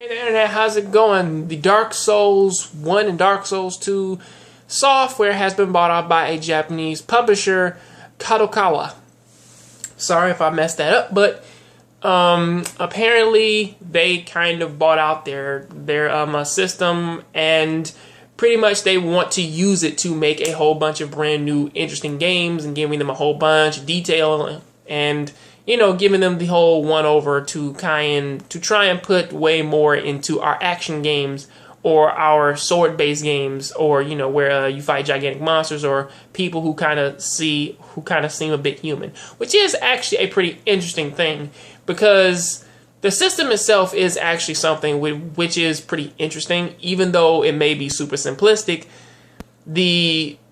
Hey there, Internet, how's it going? The Dark Souls 1 and Dark Souls 2 software has been bought out by a Japanese publisher, Kadokawa. Sorry if I messed that up, but apparently they kind of bought out their system, and pretty much they want to use it to make a whole bunch of brand new interesting games and giving them a whole bunch of detail and giving them the whole one-over to try and put way more into our action games or our sword-based games, or where you fight gigantic monsters or people who kind of seem a bit human, which is actually a pretty interesting thing because the system itself is actually something which is pretty interesting, even though it may be super simplistic.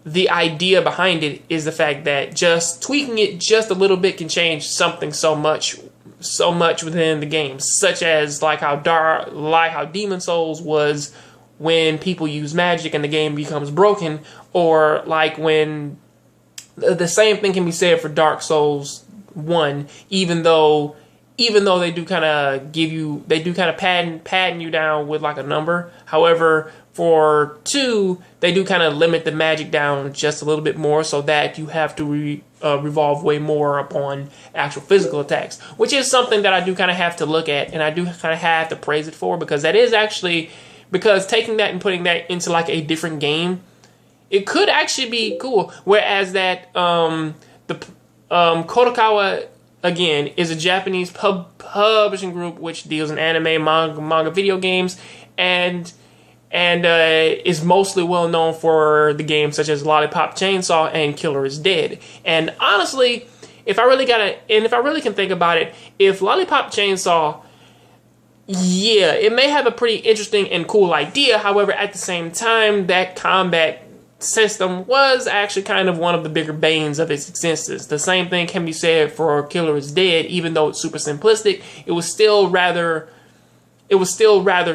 The idea behind it is the fact that just tweaking it just a little bit can change something so much within the game, such as like how Demon Souls was when people use magic and the game becomes broken, or like when the same thing can be said for Dark Souls 1, even though they do kind of padding you down with like a number. However, for 2, they do kind of limit the magic down just a little bit more, so that you have to revolve way more upon actual physical attacks, which is something that I do kind of have to look at, and I do kind of have to praise it for, because that is actually, because taking that and putting that into like a different game, it could actually be cool. Whereas that Kadokawa, again, is a Japanese publishing group which deals in anime, manga, video games, and is mostly well known for the games such as Lollipop Chainsaw and Killer is Dead. And honestly, if I really can think about it, if Lollipop Chainsaw, yeah, it may have a pretty interesting and cool idea. However, at the same time, that combat system was actually kind of one of the bigger banes of its existence. The same thing can be said for Killer is Dead. Even though it's super simplistic, it was still rather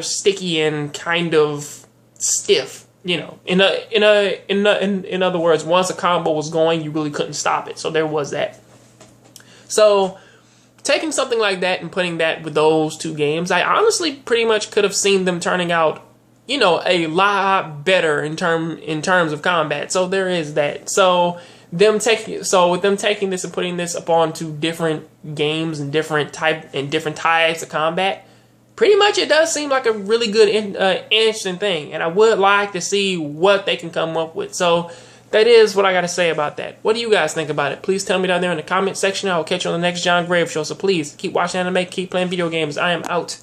sticky and kind of stiff. In other words, once a combo was going, you really couldn't stop it. So there was that. So taking something like that and putting that with those two games, I honestly pretty much could have seen them turning out, a lot better in terms of combat. So there is that. So with them taking this and putting this upon to different games and different types of combat, pretty much it does seem like a really good, interesting thing, and I would like to see what they can come up with. So that is what I got to say about that. What do you guys think about it? Please tell me down there in the comment section. I will catch you on the next John Grave show. So please keep watching anime, keep playing video games. I am out.